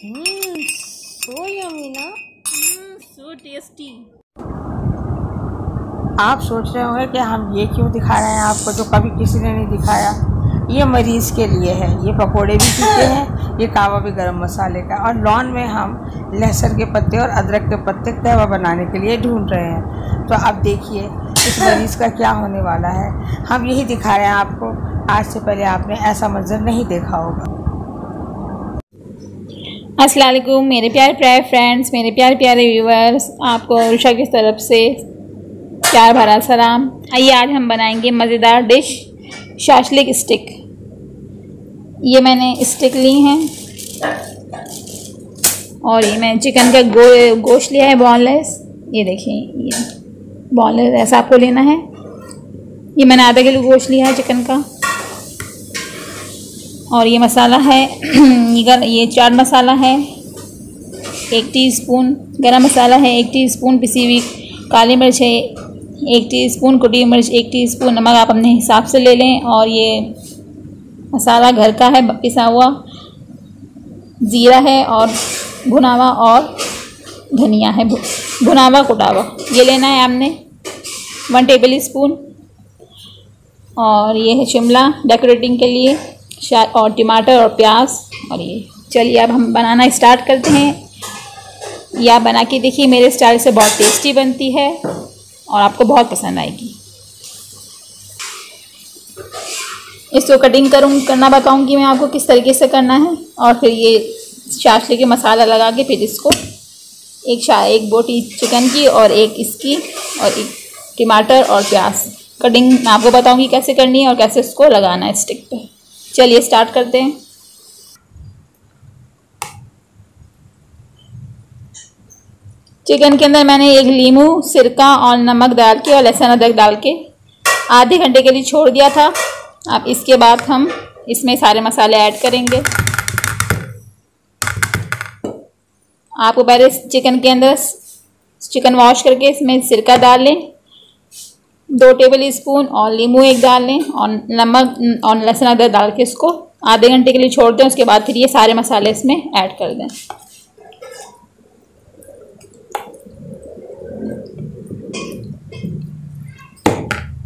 So yummy ना, so tasty. आप सोच रहे होंगे कि हम ये क्यों दिखा रहे हैं आपको, जो कभी किसी ने नहीं दिखाया। ये मरीज़ के लिए है। ये पकोड़े भी पीते हैं, ये कहवा भी गरम मसाले का। और लॉन में हम लहसुन के पत्ते और अदरक के पत्ते कहवा बनाने के लिए ढूंढ रहे हैं। तो अब देखिए इस मरीज़ का क्या होने वाला है। हम यही दिखा रहे हैं आपको। आज से पहले आपने ऐसा मंजर नहीं देखा होगा। अस्सलाम वालेकुम मेरे प्यारे फ्रेंड्स, मेरे प्यारे व्यूवर्स, आपको उषा की तरफ से प्यार भरा सलाम। आइए आज हम बनाएंगे मज़ेदार डिश शाशलिक स्टिक। ये मैंने स्टिक ली हैं और ये मैंने चिकन का गोश्त लिया है बोनलेस। ये देखिए, ये बोनलेस ऐसा आपको लेना है। ये मैंने आधा किलो गोश्त लिया है चिकन का। और ये मसाला है ये चाट मसाला है 1 टीस्पून, गरम मसाला है 1 टीस्पून, पिसी हुई काली मिर्च है 1 टीस्पून, कुटी मिर्च 1 टीस्पून, नमक आप अपने हिसाब से ले लें। और ये मसाला घर का है पिसा हुआ, ज़ीरा है और भुनावा और धनिया है भुनावा कुटावा, ये लेना है आपने 1 टेबल स्पून। और ये है शिमला डेकोरेटिंग के लिए, और टमाटर और प्याज। और ये चलिए अब हम बनाना स्टार्ट करते हैं। या बना के देखिए, मेरे स्टाइल से बहुत टेस्टी बनती है और आपको बहुत पसंद आएगी। इसको कटिंग करना बताऊंगी मैं आपको किस तरीके से करना है। और फिर ये शाशलिक के मसाला लगा के फिर इसको एक बोटी चिकन की और एक इसकी और एक टमाटर और प्याज कटिंग मैं आपको बताऊंगी कैसे करनी है और कैसे इसको लगाना है स्टिक पे। चलिए स्टार्ट करते हैं। चिकन के अंदर मैंने एक लीमू, सिरका और नमक डाल के और लहसुन अदरक डाल के आधे घंटे के लिए छोड़ दिया था। अब इसके बाद हम इसमें सारे मसाले ऐड करेंगे। आपको पहले चिकन के अंदर चिकन वॉश करके इसमें सिरका डाल लें 2 टेबल स्पून, और नींबू 1 डाल लें और नमक और लहसुन अदरक डाल के इसको आधे घंटे के लिए छोड़ दें। उसके बाद फिर ये सारे मसाले इसमें ऐड कर दें।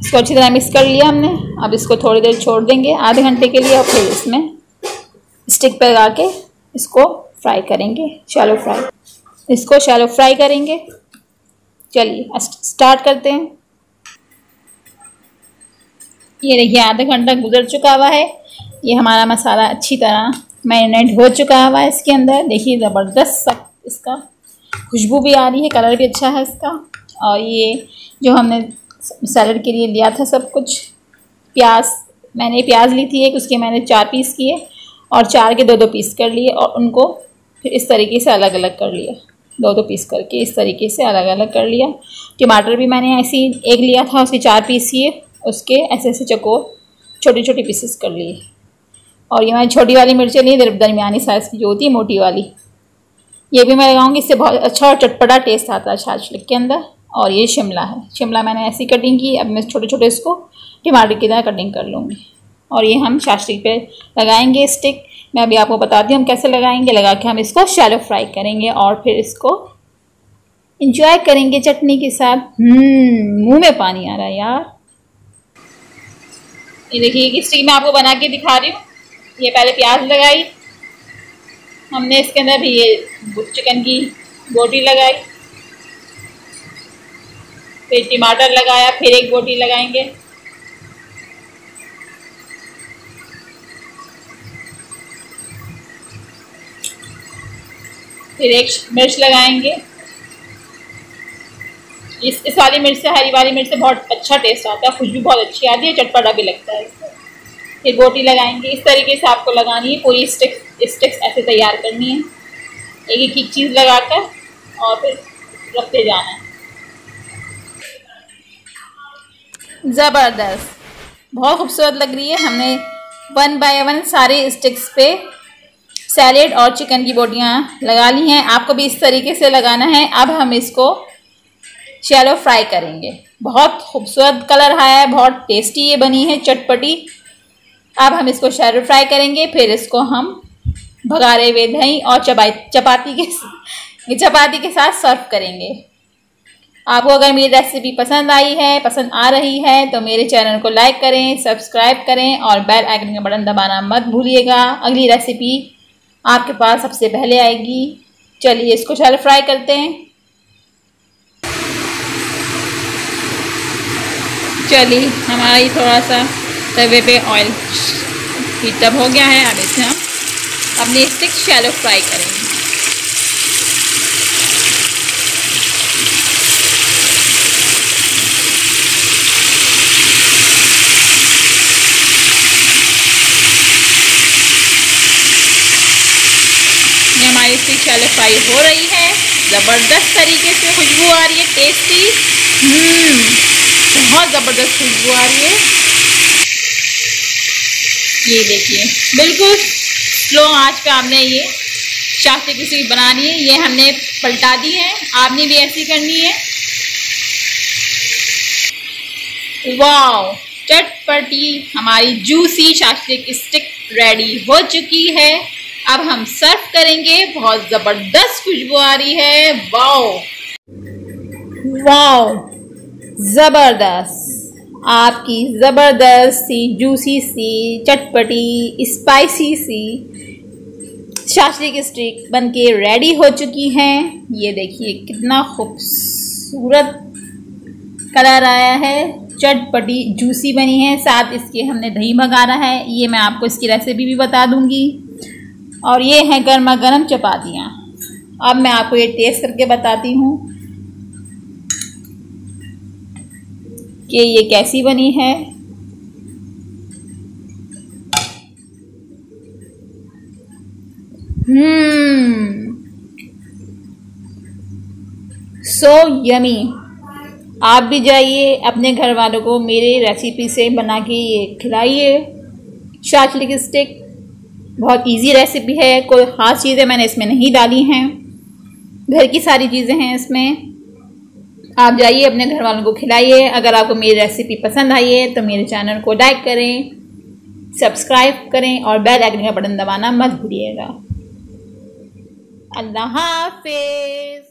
इसको अच्छी तरह मिक्स कर लिया हमने। अब इसको थोड़ी देर छोड़ देंगे आधे घंटे के लिए और फिर इसमें स्टिक पर लगा के इसको फ्राई करेंगे, शैलो फ्राई। इसको शैलो फ्राई करेंगे। चलिए स्टार्ट करते हैं। ये देखिए आधा घंटा गुजर चुका हुआ है। ये हमारा मसाला अच्छी तरह मैरिनेट हो चुका हुआ है इसके अंदर। देखिए ज़बरदस्त इसका खुशबू भी आ रही है, कलर भी अच्छा है इसका। और ये जो हमने सैलड के लिए लिया था सब कुछ, मैंने प्याज ली थी एक, उसके मैंने 4 पीस किए और 4 के 2-2 पीस कर लिए और उनको फिर इस तरीके से अलग अलग कर लिया। 2-2 पीस करके इस तरीके से अलग अलग कर लिया। टमाटर भी मैंने ऐसे ही एक लिया था, उसके 4 पीस किए, उसके ऐसे ऐसे चकोर छोटे छोटे पीसेस कर लिए। और ये मैंने छोटी वाली मिर्चें ली, दरमियानी साइज़ की जो होती है मोटी वाली, ये भी मैं लगाऊंगी। इससे बहुत अच्छा और चटपटा टेस्ट आता है शाशलिक के अंदर। और ये शिमला है, शिमला मैंने ऐसी कटिंग की। अब मैं छोटे छोटे इसको टमाटर की तरह कटिंग कर लूँगी। और ये हम शाशलिक पे लगाएंगे स्टिक। मैं अभी आपको बताती हूँ हम कैसे लगाएंगे। लगा के हम इसको शैलो फ्राई करेंगे और फिर इसको इंजॉय करेंगे चटनी के साथ। मुँह में पानी आ रहा है यार। ये देखिए कि स्टिक मैं आपको बना के दिखा रही हूँ। ये पहले प्याज लगाई हमने, इसके अंदर भी ये चिकन की बोटी लगाई, फिर टमाटर लगाया, फिर एक बोटी लगाएंगे, फिर एक मिर्च लगाएंगे। इस वाली मिर्च से, हरी वाली मिर्च से बहुत अच्छा टेस्ट आता है, खुशबू बहुत अच्छी आती है, चटपटा भी लगता है इससे। फिर बोटी लगाएंगे। इस तरीके से आपको लगानी है पूरी स्टिक्स ऐसे तैयार करनी है, एक एक चीज़ लगाकर और फिर रखते जाना है। ज़बरदस्त, बहुत खूबसूरत लग रही है। हमने 1 बाय 1 सारे स्टिक्स पे सैलेड और चिकन की बोटियाँ लगा ली हैं। आपको भी इस तरीके से लगाना है। अब हम इसको शैलो फ्राई करेंगे। बहुत खूबसूरत कलर आया है, बहुत टेस्टी ये बनी है, चटपटी। अब हम इसको शैलो फ्राई करेंगे, फिर इसको हम भगारे हुए दही और चपाती के साथ सर्व करेंगे। आपको अगर मेरी रेसिपी पसंद आई है, पसंद आ रही है, तो मेरे चैनल को लाइक करें, सब्सक्राइब करें और बेल आइकन का बटन दबाना मत भूलिएगा। अगली रेसिपी आपके पास सबसे पहले आएगी। चलिए इसको शैलो फ्राई करते हैं। चलिए हमारा ये थोड़ा सा तवे पे ऑयल हीटअप हो गया है। अब इसे हम अपनी स्टिक शैलो फ्राई करेंगे। हमारी स्टिक शैलो फ्राई हो रही है। ज़बरदस्त तरीके से खुशबू आ रही है, टेस्टी, बहुत ज़बरदस्त खुशबू आ रही है। ये देखिए बिल्कुल स्लो आंच पे आपने ये शास्त्री की स्टिक बनानी है। ये हमने पलटा दी है, आपने भी ऐसी करनी है। वाओ, चटपटी हमारी जूसी शास्त्री की स्टिक रेडी हो चुकी है। अब हम सर्व करेंगे। बहुत ज़बरदस्त खुशबू आ रही है। वाओ वाओ, ज़बरदस्त, आपकी ज़बरदस्त सी जूसी सी चटपटी स्पाइसी सी शास्त्री की स्टिक बनके रेडी हो चुकी हैं। ये देखिए कितना खूबसूरत कलर आया है, चटपटी जूसी बनी है। साथ इसके हमने दही भगाना है, ये मैं आपको इसकी रेसिपी भी बता दूंगी। और ये है गर्मा गर्म चपातियाँ। अब मैं आपको ये टेस्ट करके बताती हूँ कि ये कैसी बनी है। So yummy. आप भी जाइए अपने घर वालों को मेरे रेसिपी से बना के ये खिलाइए। शास्त्री की स्टिक बहुत इजी रेसिपी है, कोई ख़ास चीज़ें मैंने इसमें नहीं डाली हैं, घर की सारी चीज़ें हैं इसमें। आप जाइए अपने घर वालों को खिलाइए। अगर आपको मेरी रेसिपी पसंद आई है तो मेरे चैनल को लाइक करें, सब्सक्राइब करें और बेल आइकन का बटन दबाना मत भूलिएगा। अल्लाह हाफिज़।